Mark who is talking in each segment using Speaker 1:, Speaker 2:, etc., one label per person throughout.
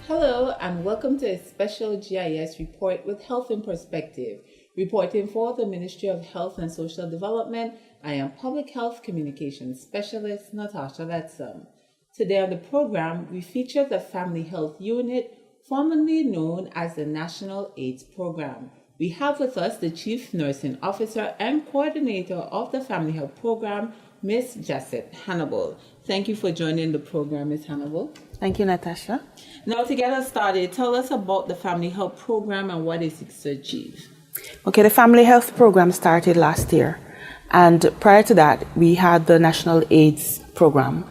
Speaker 1: Hello, and welcome to a special GIS report with Health in Perspective. Reporting for the Ministry of Health and Social Development, I am Public Health Communications Specialist Natasha LETTSOME. Today on the program, we feature the Family Health Unit, formerly known as the National AIDS Program. We have with us the Chief Nursing Officer and Coordinator of the Family Health Program, Ms. JASCINTH Hannibal. Thank you for joining the program, Ms. Hannibal.
Speaker 2: Thank you, Natasha.
Speaker 1: Now, to get us started, tell us about the Family Health Program and what it seeks to achieve.
Speaker 2: Okay, the Family Health Program started last year. And prior to that, we had the National AIDS Program.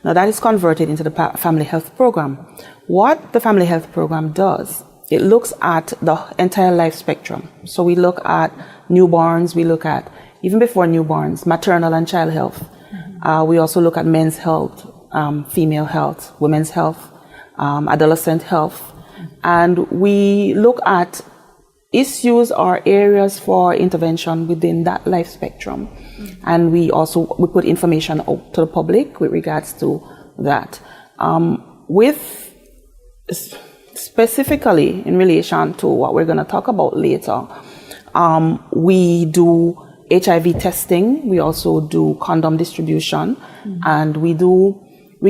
Speaker 2: Now, that is converted into the Family Health Program. What the Family Health Program does, it looks at the entire life spectrum. So we look at newborns, we look at, even before newborns, maternal and child health. We also look at men's health, female health, women's health, adolescent health. And we look at issues or areas for intervention within that life spectrum. And we put information out to the public with regards to that. Specifically in relation to what we're going to talk about later, we do HIV testing, we also do condom distribution, and we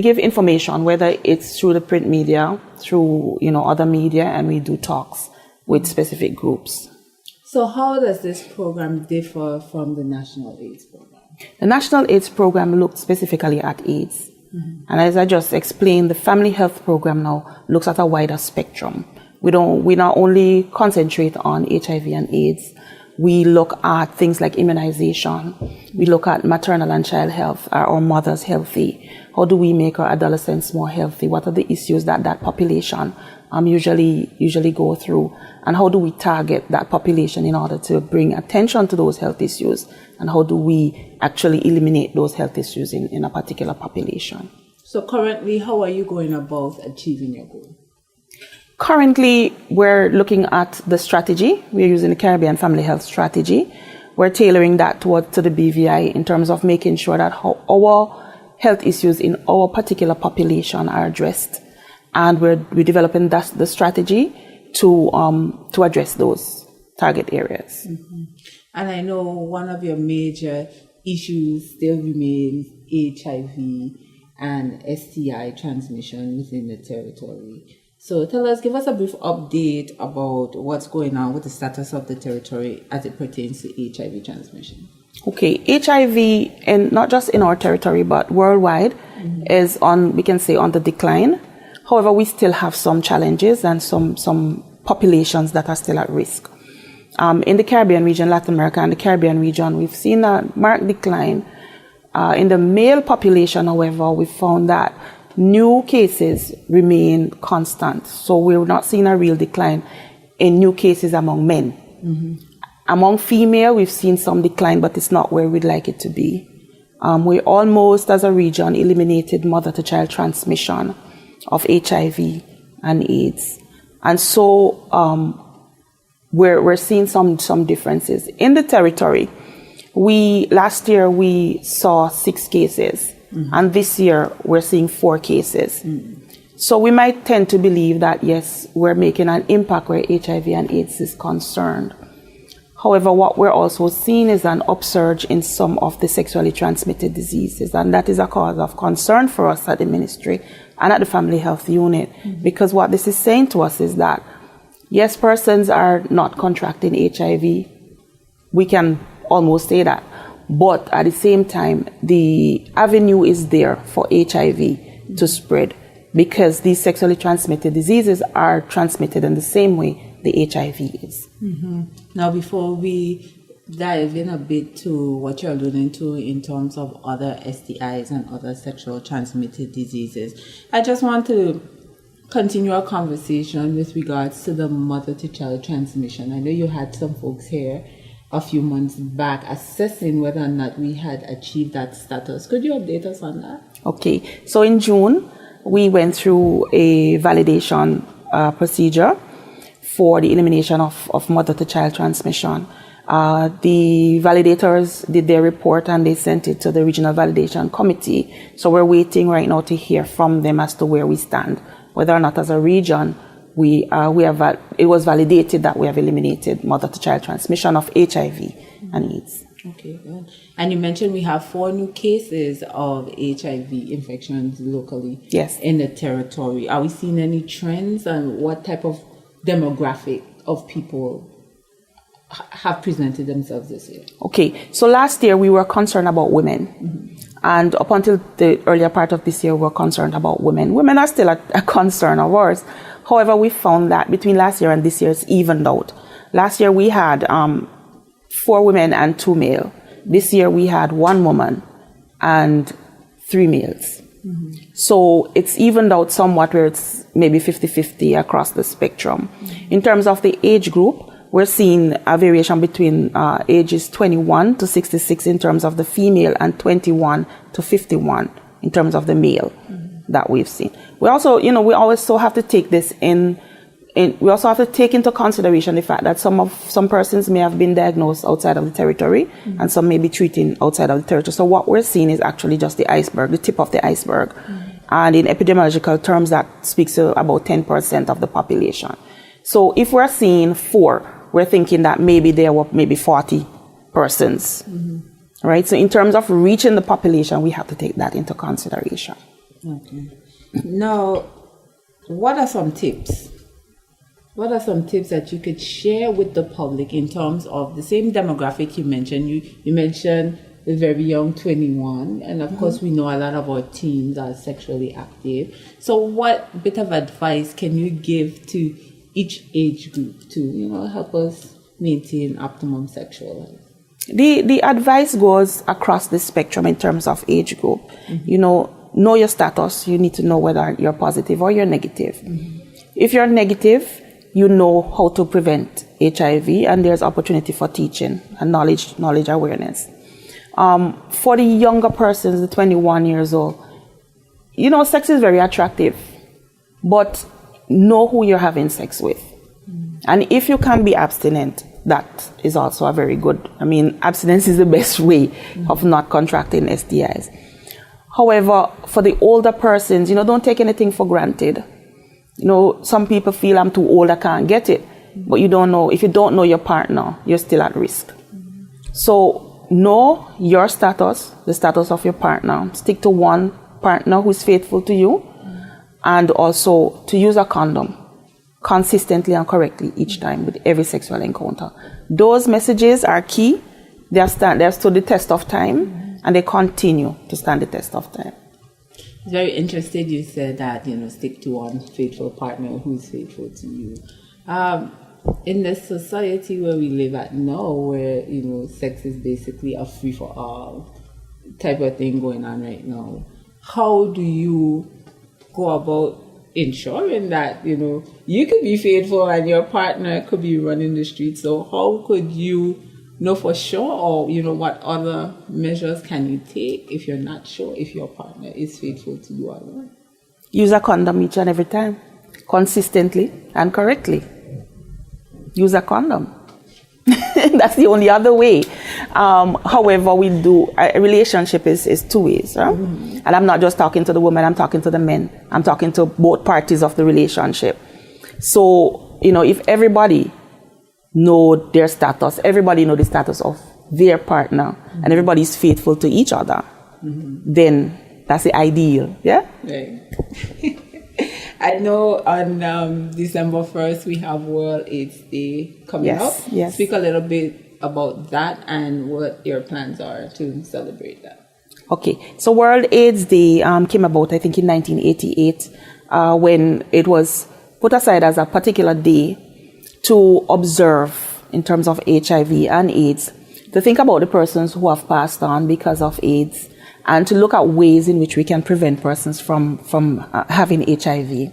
Speaker 2: give information, whether it's through the print media, through other media, and we do talks with specific groups.
Speaker 1: So how does this program differ from the National AIDS Program?
Speaker 2: The National AIDS Program looked specifically at AIDS. And as I just explained, the Family Health Program now looks at a wider spectrum. We not only concentrate on HIV and AIDS. We look at things like immunization. We look at maternal and child health. Are our mothers healthy? How do we make our adolescents more healthy? What are the issues that population usually go through? And how do we target that population in order to bring attention to those health issues? And how do we actually eliminate those health issues in a particular population?
Speaker 1: So currently, how are you going about achieving your goal?
Speaker 2: Currently, we're looking at the strategy. We're using the Caribbean Family Health Strategy. We're tailoring that to the BVI in terms of making sure that how our health issues in our particular population are addressed. And we're developing the strategy to address those target areas.
Speaker 1: And I know one of your major issues still remains HIV and STI transmission within the territory. So give us a brief update about what's going on with the status of the territory as it pertains to HIV transmission.
Speaker 2: Okay, HIV, and not just in our territory, but worldwide, is on the decline. However, we still have some challenges and some populations that are still at risk. In the Caribbean region, Latin America and the Caribbean region, we've seen a marked decline. In the male population, however, we found that new cases remain constant. So we're not seeing a real decline in new cases among men. Among female, we've seen some decline, but it's not where we'd like it to be. We almost, as a region, eliminated mother-to-child transmission of HIV and AIDS. And so we're seeing some differences. In the territory, last year we saw 6 cases. And this year, we're seeing 4 cases. So we might tend to believe that, yes, we're making an impact where HIV and AIDS is concerned. However, what we're also seeing is an upsurge in some of the sexually transmitted diseases. And that is a cause of concern for us at the ministry and at the Family Health Unit. Because what this is saying to us is that, yes, persons are not contracting HIV. We can almost say that. But at the same time, the avenue is there for HIV to spread because these sexually transmitted diseases are transmitted in the same way the HIV is.
Speaker 1: Now, before we dive in a bit to what you're alluding to in terms of other STIs and other sexual transmitted diseases, I just want to continue our conversation with regards to the mother-to-child transmission. I know you had some folks here a few months back assessing whether or not we had achieved that status. Could you update us on that?
Speaker 2: Okay, so in June, we went through a validation procedure for the elimination of mother-to-child transmission. The validators did their report and they sent it to the Regional Validation Committee. So we're waiting right now to hear from them as to where we stand whether or not as a region it was validated that we have eliminated mother-to-child transmission of HIV and AIDS.
Speaker 1: Okay, good. And you mentioned we have 4 new cases of HIV infections locally.
Speaker 2: Yes.
Speaker 1: In the territory. Are we seeing any trends, and what type of demographic of people have presented themselves this year?
Speaker 2: Okay, so last year we were concerned about women. And up until the earlier part of this year, we were concerned about women. Women are still a concern of ours. However, we found that between last year and this year, it's evened out. Last year we had 4 women and 2 male. This year we had 1 woman and 3 males. So it's evened out somewhat, where it's maybe 50-50 across the spectrum. In terms of the age group, we're seeing a variation between ages 21 to 66 in terms of the female, and 21 to 51 in terms of the male that we've seen. We also, we also have to take this we also have to take into consideration the fact that some persons may have been diagnosed outside of the territory, and some may be treating outside of the territory. So what we're seeing is actually just the iceberg, the tip of the iceberg. And in epidemiological terms, that speaks to about 10% of the population. So if we're seeing 4, we're thinking that maybe there were maybe 40 persons, right? So in terms of reaching the population, we have to take that into consideration.
Speaker 1: Okay. Now, what are some tips? What are some tips that you could share with the public in terms of the same demographic you mentioned? You mentioned the very young 21, and of course we know a lot of our teens are sexually active. So what bit of advice can you give to each age group to, help us maintain optimum sexual life?
Speaker 2: The advice goes across the spectrum in terms of age group. Know your status. You need to know whether you're positive or you're negative. If you're negative, you know how to prevent HIV, and there's opportunity for teaching and knowledge awareness. For the younger persons, the 21 years old, sex is very attractive, but know who you're having sex with. And if you can be abstinent, that is also a very good, abstinence is the best way of not contracting STIs. However, for the older persons, don't take anything for granted. Some people feel I'm too old, I can't get it. But if you don't know your partner, you're still at risk. So know your status, the status of your partner. Stick to one partner who's faithful to you, and also to use a condom consistently and correctly each time with every sexual encounter. Those messages are key. They're stood the test of time, and they continue to stand the test of time.
Speaker 1: I was very interested you said that, stick to one faithful partner who's faithful to you. In the society where we live at now, where, sex is basically a free-for-all type of thing going on right now, how do you go about ensuring that, you could be faithful and your partner could be running the streets? So how could you know for sure, or what other measures can you take if you're not sure if your partner is faithful to you or not?
Speaker 2: Use a condom each and every time, consistently and correctly. Use a condom. That's the only other way. However, we do a relationship is 2 ways, right? And I'm not just talking to the woman, I'm talking to the men. I'm talking to both parties of the relationship. So, if everybody know their status, everybody know the status of their partner, and everybody's faithful to each other, then that's the ideal, yeah?
Speaker 1: Right. I know on December 1st we have World AIDS Day coming up.
Speaker 2: Yes.
Speaker 1: Speak a little bit about that and what your plans are to celebrate that.
Speaker 2: Okay, so World AIDS Day came about, I think, in 1988, when it was put aside as a particular day to observe in terms of HIV and AIDS, to think about the persons who have passed on because of AIDS, and to look at ways in which we can prevent persons from having HIV.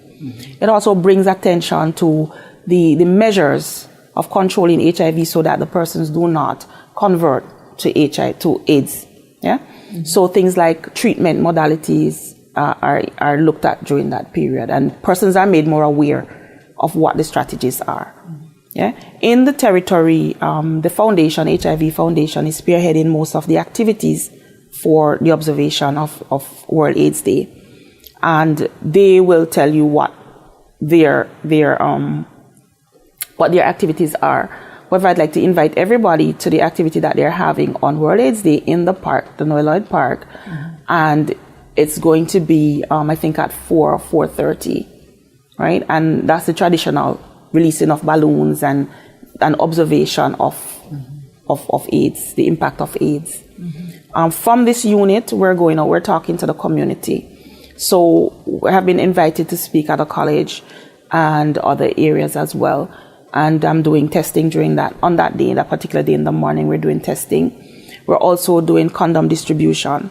Speaker 2: It also brings attention to the measures of controlling HIV so that the persons do not convert to AIDS. Yeah. So things like treatment modalities are looked at during that period, and persons are made more aware of what the strategies are. Yeah. In the territory, the foundation, HIV Foundation, is spearheading most of the activities for the observation of World AIDS Day. And they will tell you what what their activities are. However, I'd like to invite everybody to the activity that they're having on World AIDS Day in the park, the Noel Lloyd Park, and it's going to be, I think, at 4 or 4:30, right? And that's the traditional releasing of balloons and an observation of AIDS, the impact of AIDS. From this unit, we're talking to the community. So we have been invited to speak at a college and other areas as well. And I'm doing testing on that day, that particular day in the morning, we're doing testing. We're also doing condom distribution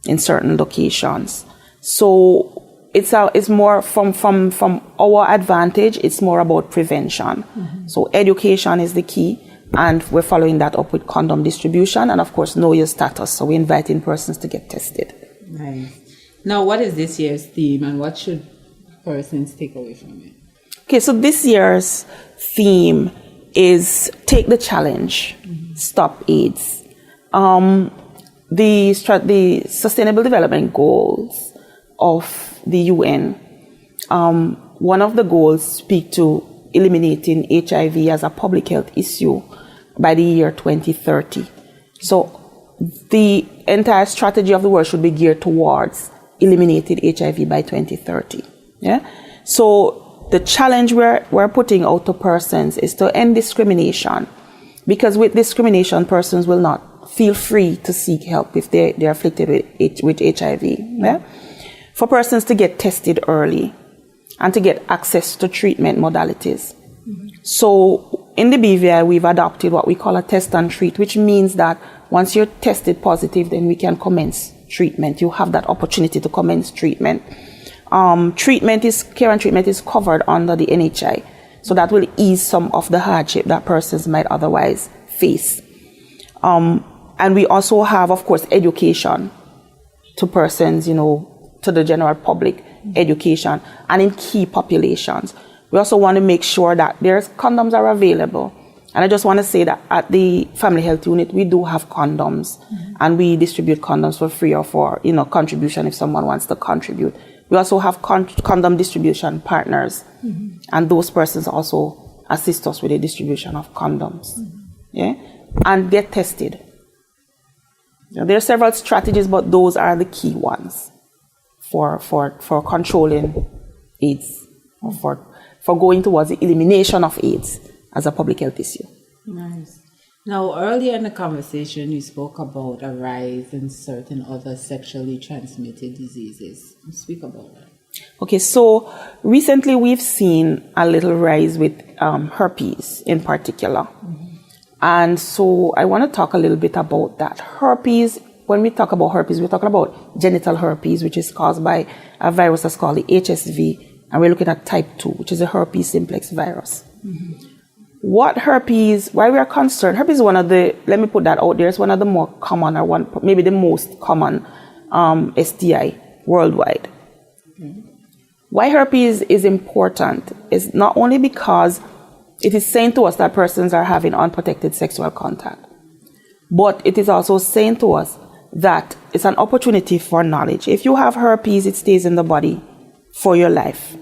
Speaker 2: in certain locations. So it's more from our advantage, it's more about prevention. So education is the key, and we're following that up with condom distribution and, of course, know your status. So we're inviting persons to get tested.
Speaker 1: Nice. Now, what is this year's theme, and what should persons take away from it?
Speaker 2: Okay, so this year's theme is Take the Challenge, Stop AIDS. The Sustainable Development Goals of the UN, one of the goals speak to eliminating HIV as a public health issue by the year 2030. So the entire strategy of the world should be geared towards eliminating HIV by 2030. Yeah. So the challenge we're putting out to persons is to end discrimination, because with discrimination, persons will not feel free to seek help if they're afflicted with HIV. Yeah? For persons to get tested early and to get access to treatment modalities. So in the BVI, we've adopted what we call a test and treat, which means that once you're tested positive, then we can commence treatment. You have that opportunity to commence treatment. Care and treatment is covered under the NHI. So that will ease some of the hardship that persons might otherwise face. And we also have, of course, education to persons, to the general public, education, and in key populations. We also want to make sure that condoms are available. And I just want to say that at the Family Health Unit, we do have condoms, and we distribute condoms for free or for, contribution if someone wants to contribute. We also have condom distribution partners, and those persons also assist us with the distribution of condoms. Yeah, and get tested. There are several strategies, but those are the key ones for controlling AIDS, or for going towards the elimination of AIDS as a public health issue.
Speaker 1: Nice. Now, earlier in the conversation, you spoke about a rise in certain other sexually transmitted diseases. Speak about that.
Speaker 2: Okay, so recently we've seen a little rise with herpes in particular. And so I want to talk a little bit about that. Herpes, when we talk about herpes, we're talking about genital herpes, which is caused by a virus that's called the HSV. And we're looking at type 2, which is a herpes simplex virus. Why we are concerned, herpes is one of the, let me put that out there, it's one of the more common, or maybe the most common STI worldwide. Why herpes is important is not only because it is saying to us that persons are having unprotected sexual contact, but it is also saying to us that it's an opportunity for knowledge. If you have herpes, it stays in the body for your life.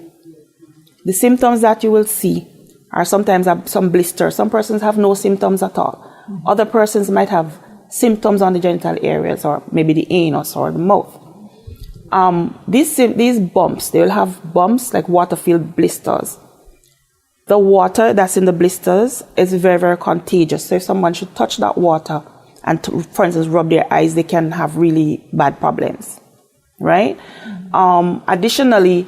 Speaker 2: The symptoms that you will see are sometimes some blisters. Some persons have no symptoms at all. Other persons might have symptoms on the genital areas, or maybe the anus or the mouth. These bumps, they will have bumps like water-filled blisters. The water that's in the blisters is very, very contagious. So if someone should touch that water and, for instance, rub their eyes, they can have really bad problems, right? Additionally,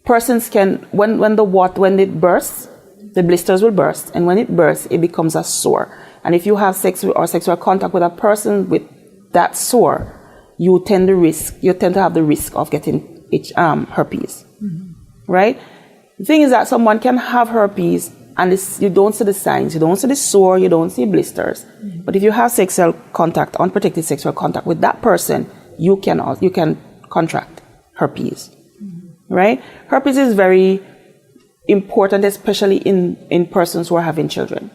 Speaker 2: persons can, when it bursts, the blisters will burst, and when it bursts, it becomes a sore. And if you have sexual contact with a person with that sore, you tend to have the risk of getting herpes, right? The thing is that someone can have herpes and you don't see the signs, you don't see the sore, you don't see blisters. But if you have sexual contact, unprotected sexual contact with that person, you can contract herpes, right? Herpes is very important, especially in persons who are having children,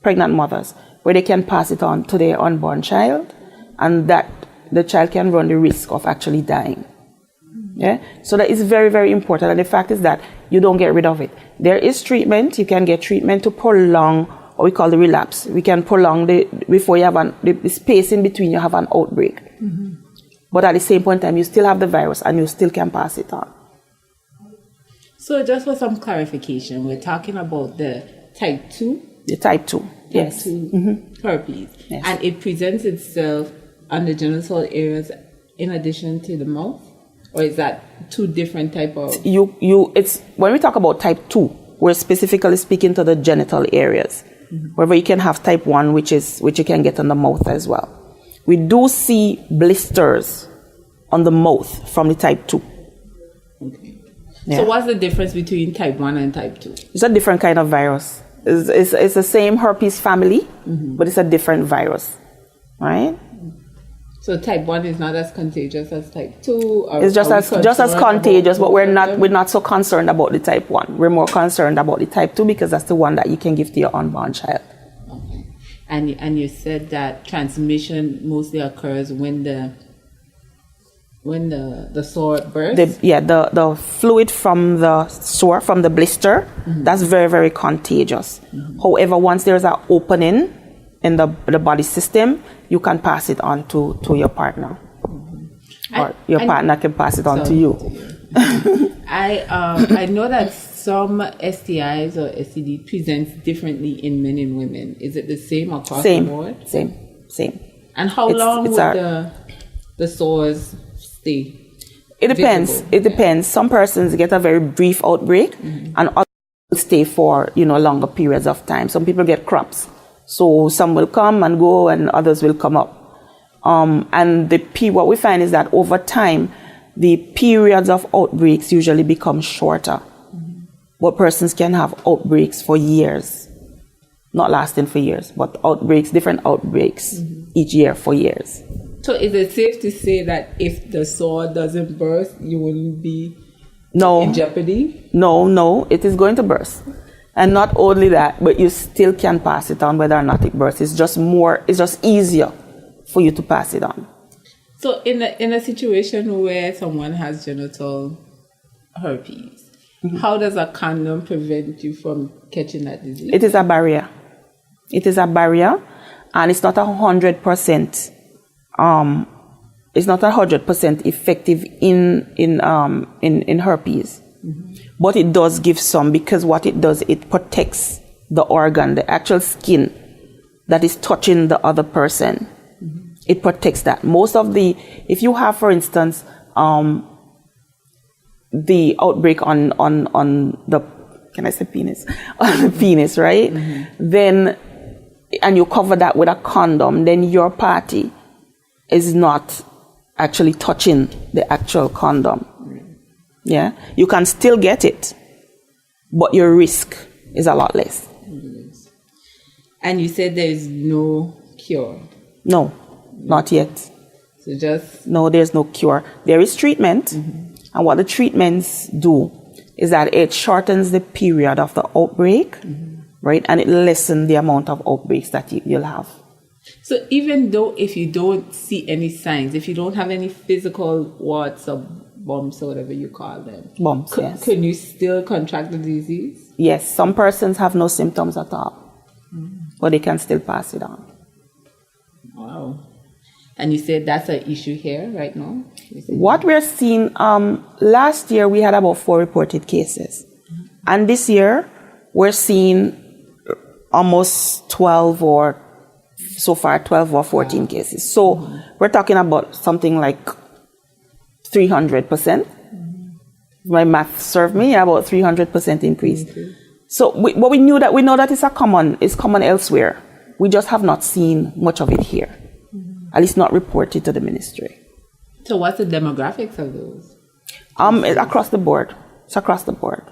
Speaker 2: pregnant mothers, where they can pass it on to their unborn child, and that the child can run the risk of actually dying. Yeah, so that is very, very important. And the fact is that you don't get rid of it. There is treatment. You can get treatment to prolong what we call the relapse. We can prolong before you have the space in between you have an outbreak. But at the same point in time, you still have the virus and you still can pass it on.
Speaker 1: So just for some clarification, we're talking about the type 2?
Speaker 2: The type 2, yes.
Speaker 1: 2 herpes.
Speaker 2: Yes.
Speaker 1: And it presents itself on the genital areas in addition to the mouth? Or is that two different type of...
Speaker 2: It's when we talk about type 2, we're specifically speaking to the genital areas. However, you can have type 1, which you can get on the mouth as well. We do see blisters on the mouth from the type 2.
Speaker 1: Okay.
Speaker 2: Yeah.
Speaker 1: So what's the difference between type 1 and type 2?
Speaker 2: It's a different kind of virus. It's the same herpes family, but it's a different virus, right?
Speaker 1: So type 1 is not as contagious as type 2?
Speaker 2: It's just as contagious, but we're not so concerned about the type 1. We're more concerned about the type 2 because that's the one that you can give to your unborn child.
Speaker 1: Okay. And you said that transmission mostly occurs when the sore bursts?
Speaker 2: The fluid from the sore, from the blister, that's very, very contagious. However, once there's an opening in the body system, you can pass it on to your partner. Or your partner can pass it on to you.
Speaker 1: I know that some STIs or STD presents differently in men and women. Is it the same across the board?
Speaker 2: Same.
Speaker 1: And how long would the sores stay?
Speaker 2: It depends.
Speaker 1: Visible?
Speaker 2: It depends. Some persons get a very brief outbreak and others stay for longer periods of time. Some people get crops. So some will come and go and others will come up. And what we find is that over time, the periods of outbreaks usually become shorter. But persons can have outbreaks for years. Not lasting for years, but different outbreaks each year for years.
Speaker 1: So is it safe to say that if the sore doesn't burst, you wouldn't be in jeopardy?
Speaker 2: No, it is going to burst. And not only that, but you still can pass it on whether or not it bursts. It's just easier for you to pass it on.
Speaker 1: So in a situation where someone has genital herpes, how does a condom prevent you from catching that disease?
Speaker 2: It is a barrier. And it's not 100%. It's not 100% effective in herpes. But it does give some, because what it does, it protects the organ, the actual skin that is touching the other person. It protects that. If you have, for instance, the outbreak on the, can I say penis? On the penis, right? Then, and you cover that with a condom, then your party is not actually touching the actual condom. Yeah, you can still get it, but your risk is a lot less.
Speaker 1: And you said there is no cure?
Speaker 2: No, not yet.
Speaker 1: So
Speaker 2: no, there's no cure. There is treatment, and what the treatments do is that it shortens the period of the outbreak, right, and it lessens the amount of outbreaks that you'll have.
Speaker 1: So even though if you don't see any signs, if you don't have any physical warts or bumps or whatever you call them,
Speaker 2: yes.
Speaker 1: Can you still contract the disease?
Speaker 2: Yes, some persons have no symptoms at all, but they can still pass it on.
Speaker 1: Wow. And you said that's an issue here right now?
Speaker 2: What we're seeing, last year we had about 4 reported cases. And this year we're seeing almost 12 or 14 cases. So we're talking about something like 300%. My math served me, about 300% increase. So we know that it's common elsewhere. We just have not seen much of it here. At least not reported to the ministry.
Speaker 1: So what's the demographics of those?
Speaker 2: Across the board. It's across the board.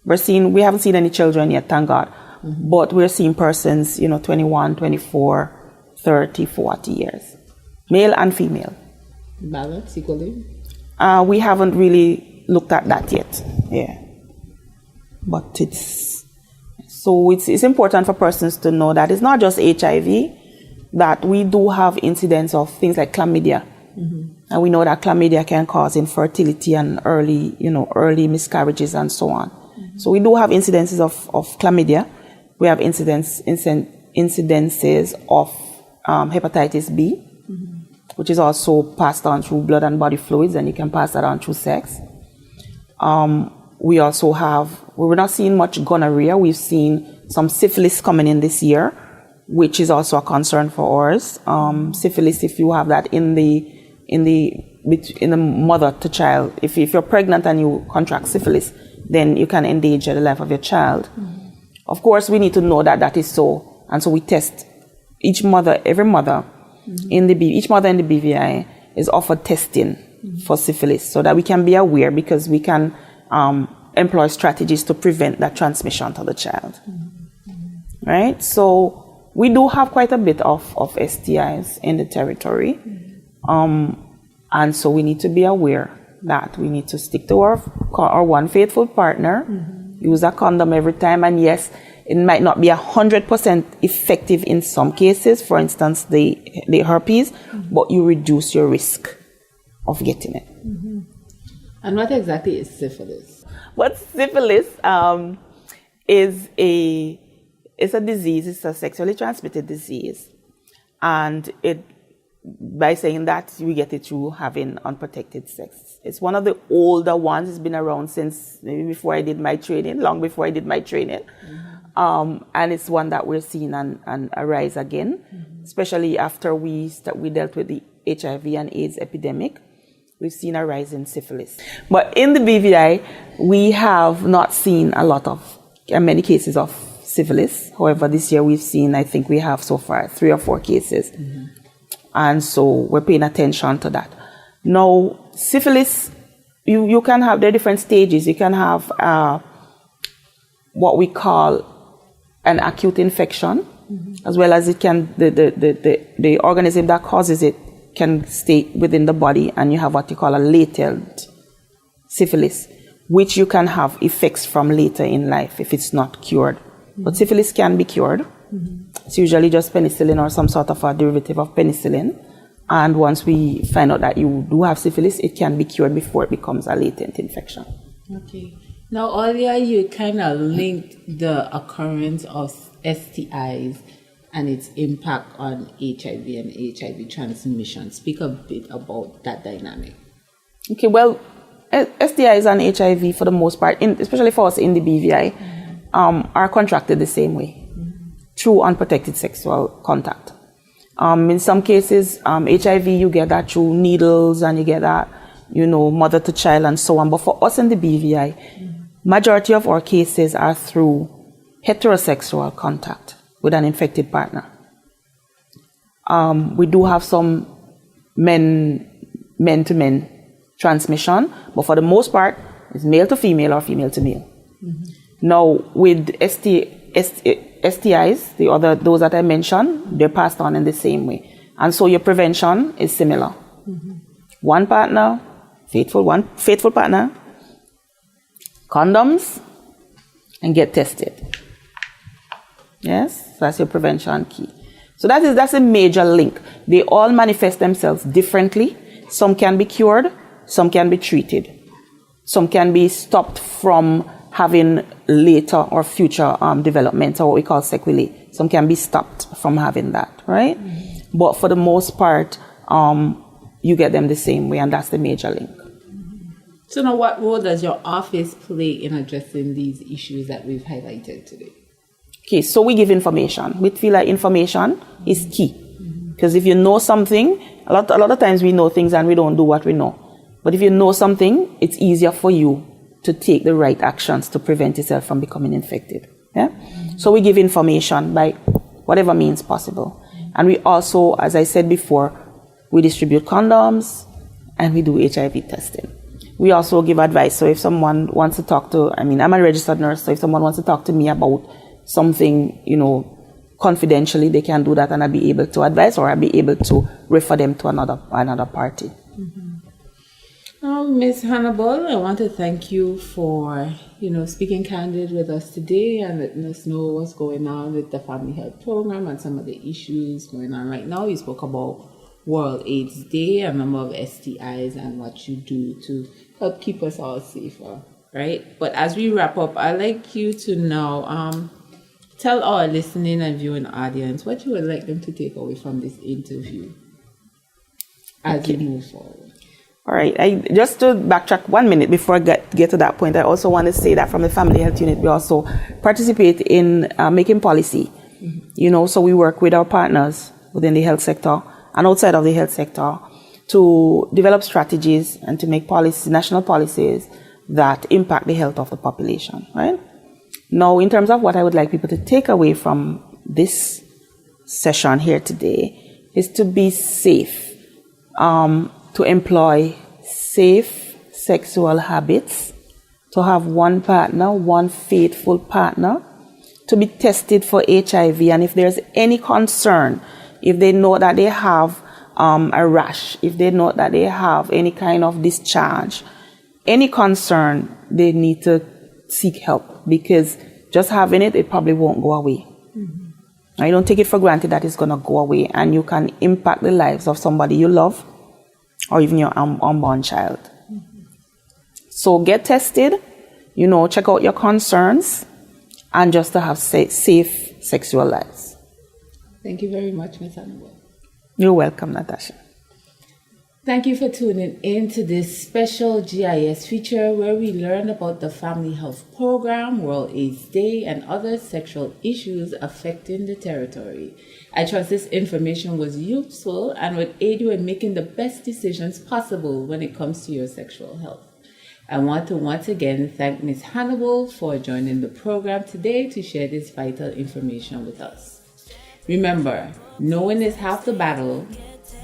Speaker 2: We haven't seen any children yet, thank God. But we're seeing persons, 21, 24, 30, 40 years. Male and female.
Speaker 1: Balance equally?
Speaker 2: We haven't really looked at that yet. Yeah. But it's important for persons to know that it's not just HIV, that we do have incidents of things like chlamydia And we know that chlamydia can cause infertility and early miscarriages and so on. So we do have incidences of chlamydia. We have incidences of hepatitis B, which is also passed on through blood and body fluids, and you can pass that on through sex. We also we're not seeing much gonorrhea. We've seen some syphilis coming in this year, which is also a concern for us. Syphilis, if you have that in the mother to child, if you're pregnant and you contract syphilis, then you can endanger the life of your child. Of course, we need to know that that is so, and so we test every mother in the BVI is offered testing for syphilis, so that we can be aware, because we can employ strategies to prevent that transmission to the child. Right? So we do have quite a bit of STIs in the territory, and so we need to be aware that we need to stick to our one faithful partner, use a condom every time, and yes, it might not be 100% effective in some cases, for instance, the herpes, but you reduce your risk of getting it.
Speaker 1: And what exactly is syphilis?
Speaker 2: What syphilis is a disease, it's a sexually transmitted disease, and by saying that, we get it through having unprotected sex. It's one of the older ones. It's been around since maybe before I did my training, long before I did my training. And it's one that we're seeing and arise again, especially after we dealt with the HIV and AIDS epidemic. We've seen a rise in syphilis. But in the BVI, we have not seen many cases of syphilis. However, this year we've seen, I think we have so far 3 or 4 cases. And so we're paying attention to that. Now, syphilis, you can have, there are different stages. You can have what we call an acute infection, as well as it can, the organism that causes it can stay within the body, and you have what you call a latent syphilis, which you can have effects from later in life if it's not cured. But syphilis can be cured. It's usually just penicillin or some sort of a derivative of penicillin. And once we find out that you do have syphilis, it can be cured before it becomes a latent infection.
Speaker 1: Okay. Now, earlier you kind of linked the occurrence of STIs and its impact on HIV and HIV transmission. Speak a bit about that dynamic. Okay,
Speaker 2: well, STIs and HIV, for the most part, especially for us in the BVI, are contracted the same way, through unprotected sexual contact. In some cases, HIV, you get that through needles, and you get that, mother to child and so on. But for us in the BVI, majority of our cases are through heterosexual contact with an infected partner. We do have some men-to-men transmission, but for the most part, it's male to female or female to male. Now, with STIs, those that I mentioned, they're passed on in the same way. And so your prevention is similar. One partner, faithful partner, condoms, and get tested. Yes, that's your prevention key. So that's a major link. They all manifest themselves differently. Some can be cured, some can be treated. Some can be stopped from having later or future development, or what we call sequelae. Some can be stopped from having that, right? But for the most part, you get them the same way, and that's the major link.
Speaker 1: So now, what role does your office play in addressing these issues that we've highlighted today?
Speaker 2: Okay, so we give information. We feel like information is key. Because if you know something, a lot of times we know things and we don't do what we know. But if you know something, it's easier for you to take the right actions to prevent yourself from becoming infected. Yeah? So we give information by whatever means possible. And we also, as I said before, we distribute condoms and we do HIV testing. We also give advice. So if someone wants to talk to, I'm a registered nurse, so if someone wants to talk to me about something, confidentially, they can do that, and I'll be able to advise, or I'll be able to refer them to another party.
Speaker 1: Ms. Hannibal, I want to thank you for, speaking candid with us today and letting us know what's going on with the Family Health Program and some of the issues going on right now. You spoke about World AIDS Day, a member of STIs, and what you do to help keep us all safer, right? But as we wrap up, I'd like you to now tell our listening and viewing audience what you would like them to take away from this interview as we move forward.
Speaker 2: All right. Just to backtrack 1 minute before I get to that point, I also want to say that from the Family Health Unit, we also participate in making policy. So we work with our partners within the health sector and outside of the health sector to develop strategies and to make national policies that impact the health of the population, right? Now, in terms of what I would like people to take away from this session here today is to be safe, to employ safe sexual habits, to have one partner, one faithful partner, to be tested for HIV, and if there's any concern, if they know that they have a rash, if they know that they have any kind of discharge, any concern, they need to seek help, because just having it probably won't go away. I don't take it for granted that it's going to go away, and you can impact the lives of somebody you love or even your unborn child. So get tested, check out your concerns, and just to have safe sexual lives.
Speaker 1: Thank you very much, Ms. Hannibal.
Speaker 2: You're welcome, Natasha.
Speaker 1: Thank you for tuning in to this special GIS feature where we learn about the Family Health Program, World AIDS Day, and other sexual issues affecting the territory. I trust this information was useful and would aid you in making the best decisions possible when it comes to your sexual health. I want to once again thank Ms. Hannibal for joining the program today to share this vital information with us. Remember, knowing is half the battle,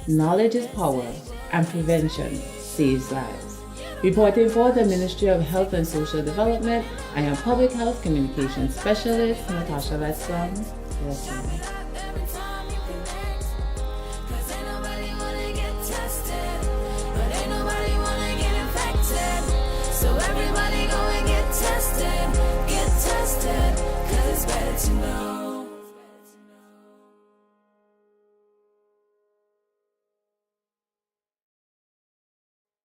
Speaker 1: knowledge is power, and prevention saves lives. Reporting for the Ministry of Health and Social Development, I am Public Health Communications Specialist, NATASHA. LETTSOME.